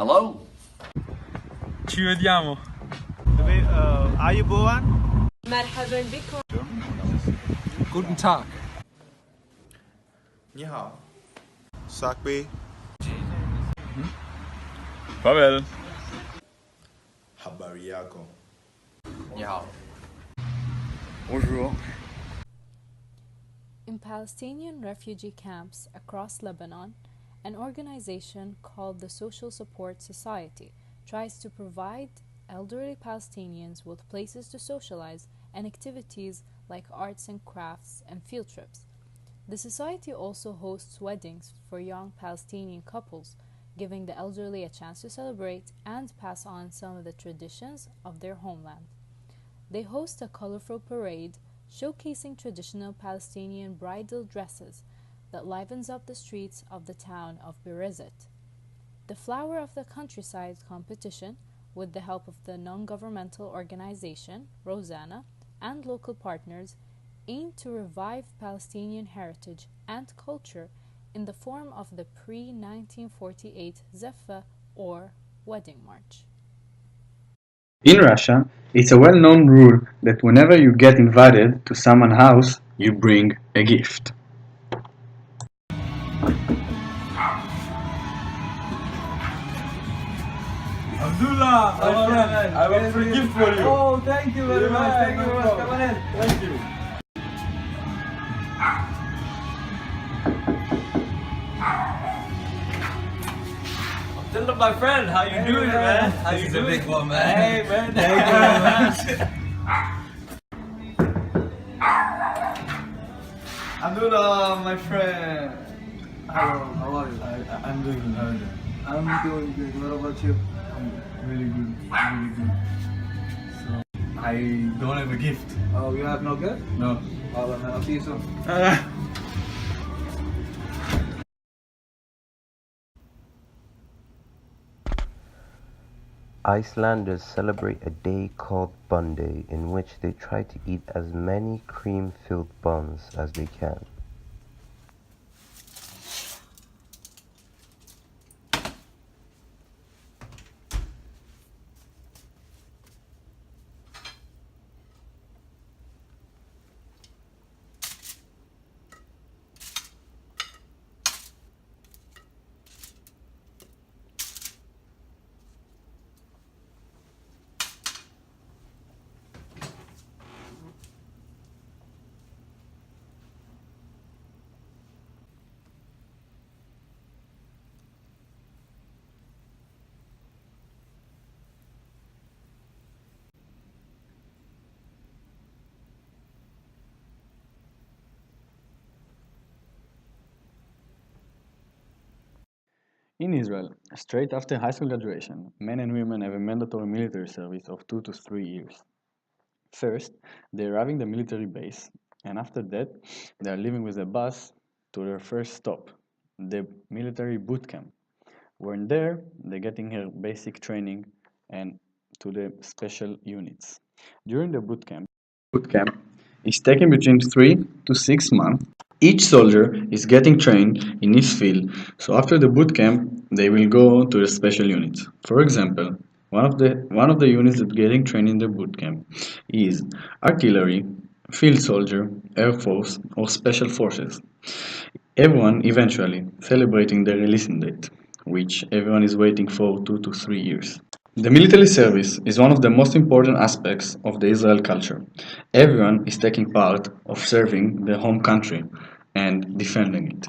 Hello? Ci vediamo. Ayubowan? مرحبا بكم. Guten Tag. 你好 Sakbi Pavel. Habari yako 你好。 Bonjour. In Palestinian refugee camps across Lebanon, an organization called the Social Support Society tries to provide elderly Palestinians with places to socialize and activities like arts and crafts and field trips. The society also hosts weddings for young Palestinian couples, giving the elderly a chance to celebrate and pass on some of the traditions of their homeland. They host a colorful parade showcasing traditional Palestinian bridal dresses that livens up the streets of the town of Berizet. The Flower of the Countryside competition, with the help of the non-governmental organization Rosanna and local partners, aimed to revive Palestinian heritage and culture in the form of the pre-1948 Zeffa or Wedding March. In Russia, it's a well-known rule that whenever you get invited to someone's house, you bring a gift. Abdullah, my friend, I have a gift for you. Oh, thank you very much. Thank you very much. Come on in. Thank you. Abdullah, my friend, how you doing, man? How you doing? This is a big one, man. Hey, man. Thank you very much. Abdullah, my friend. Hello, how are you? I'm doing good. How are you? I'm doing good. What about you? I'm really good. Really good. So I don't have a gift. Oh, you have no gift? No. Oh, then I'll see you soon. Icelanders celebrate a day called Bun Day, in which they try to eat as many cream-filled buns as they can. In Israel, straight after high school graduation, men and women have a mandatory military service of 2 to 3 years. First, they arrive in the military base, and after that, they are leaving with a bus to their first stop, the military boot camp. When there, they're getting their basic training and to the special units. During the boot camp is taken between 3 to 6 months. Each soldier is getting trained in his field, so after the boot camp, they will go to the special units. For example, one of the units that getting trained in the boot camp is artillery, field soldier, air force, or special forces. Everyone eventually celebrating the releasing date, which everyone is waiting for 2 to 3 years. The military service is one of the most important aspects of the Israel culture. Everyone is taking part of serving their home country and defending it.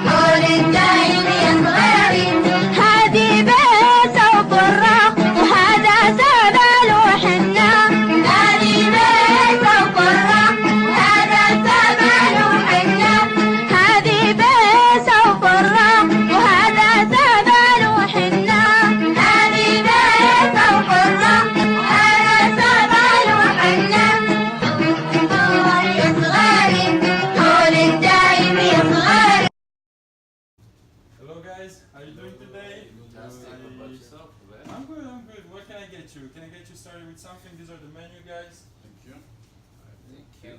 Oh guys? How you doing today? I'm good, I'm good. What can I get you? Can I get you started with something? These are the menu, guys. Thank you. Thank you.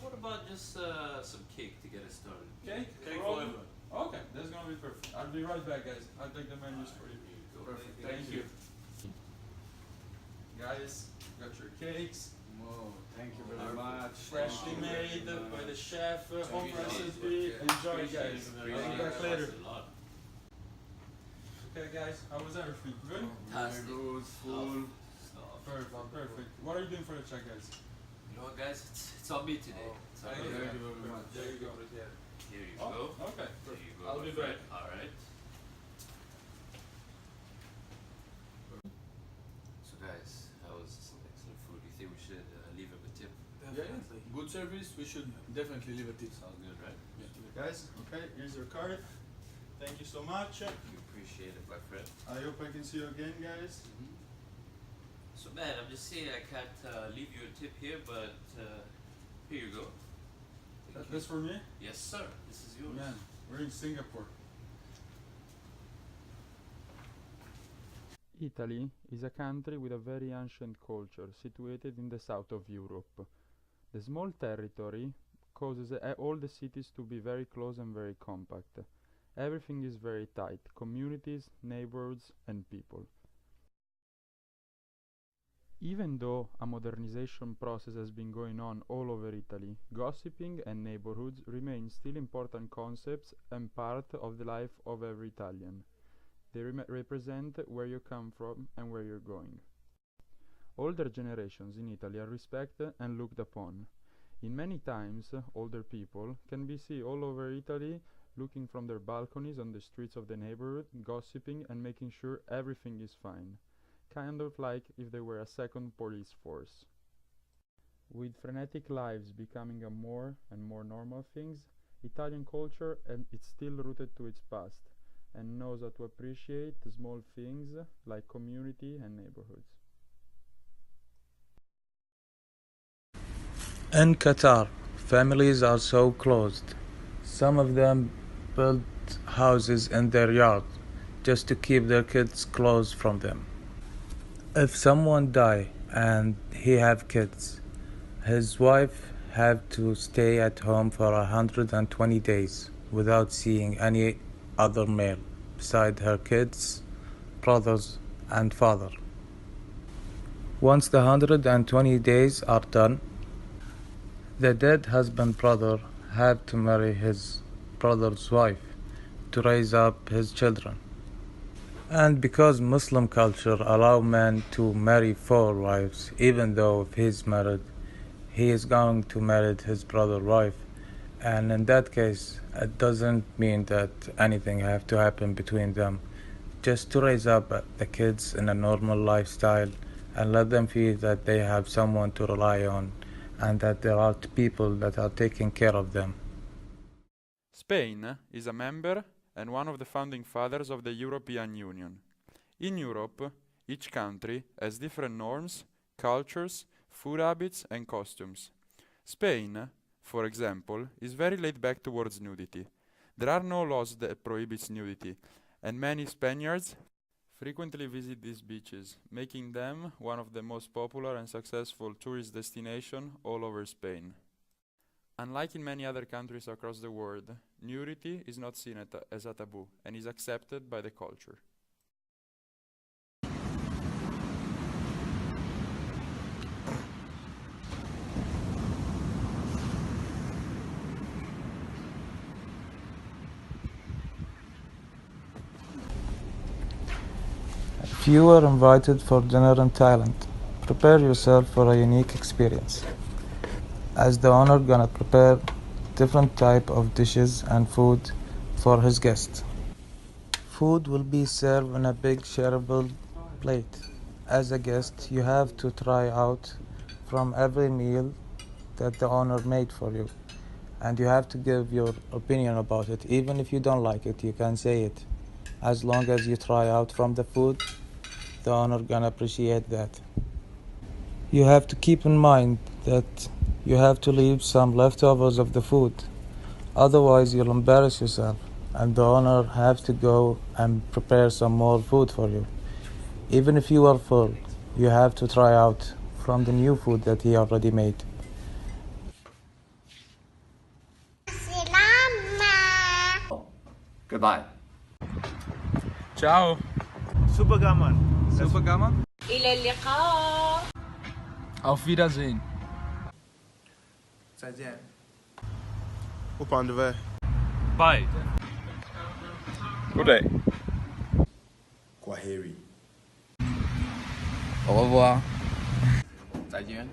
What about just some cake to get us started? Cake? Cake Roll? for everyone. Okay, that's gonna be perfect. I'll be right back, guys. I'll take the menus for you. Perfect. Thank you. Guys, got your cakes. Whoa, thank you very much. Freshly made by the chef, home recipe. Enjoy, guys. I'll be back later. Okay, guys, how was everything? Good? Fantastic. Very good, full. Stuff. Perfect, perfect. What are you doing for the check, guys? You know what, guys? It's on me today. It's on Thank me. you. Thank you very much. There you go. Here you Oh, go. okay. There you go. I'll my be friend. back. All right. So, guys, that was some excellent food. You think we should leave him a tip? Definitely. Good service, we should definitely leave a tip. Sounds good, right? Guys, okay, here's your card. Thank you so much. We appreciate it, my friend. I hope I can see you again, guys. So, man, I'm just saying I can't leave you a tip here, but here you go. Thank you. That's for me? Yes, sir. This is yours. Man, we're in Singapore. Italy is a country with a very ancient culture situated in the south of Europe. The small territory causes all the cities to be very close and very compact. Everything is very tight: communities, neighborhoods, and people. Even though a modernization process has been going on all over Italy, gossiping and neighborhoods remain still important concepts and part of the life of every Italian. They represent where you come from and where you're going. Older generations in Italy are respected and looked upon. In many times, older people can be seen all over Italy looking from their balconies on the streets of the neighborhood, gossiping and making sure everything is fine. Kind of like if they were a second police force. With frenetic lives becoming a more and more normal things, Italian culture and it's still rooted to its past and knows how to appreciate the small things like community and neighborhoods. In Qatar, families are so closed. Some of them build houses in their yard just to keep their kids close from them. If someone die and he have kids, his wife have to stay at home for 120 days without seeing any other male beside her kids, brothers and father. Once the 120 days are done, the dead husband brother have to marry his brother's wife to raise up his children. And because Muslim culture allow men to marry 4 wives, even though if he's married, he is going to marry his brother's wife. And in that case, it doesn't mean that anything have to happen between them. Just to raise up the kids in a normal lifestyle and let them feel that they have someone to rely on and that there are people that are taking care of them. Spain is a member and one of the founding fathers of the European Union. In Europe, each country has different norms, cultures, food habits and costumes. Spain, for example, is very laid back towards nudity. There are no laws that prohibits nudity, and many Spaniards frequently visit these beaches, making them one of the most popular and successful tourist destinations all over Spain. Unlike in many other countries across the world, nudity is not seen as a taboo and is accepted by the culture. If you are invited for dinner in Thailand, prepare yourself for a unique experience, as the owner gonna prepare different type of dishes and food for his guests. Food will be served on a big shareable plate. As a guest, you have to try out from every meal that the owner made for you, and you have to give your opinion about it. Even if you don't like it, you can say it. As long as you try out from the food, the owner gonna appreciate that. You have to keep in mind that you have to leave some leftovers of the food. Otherwise, you'll embarrass yourself and the owner has to go and prepare some more food for you. Even if you are full, you have to try out from the new food that he already made. Goodbye. Ciao. Super Gaman. Super Gamma. إلى اللقاء. Auf Wiedersehen. 再见. Op aan de weg. Bye. Good day. Kwaheri. Au revoir. 再见.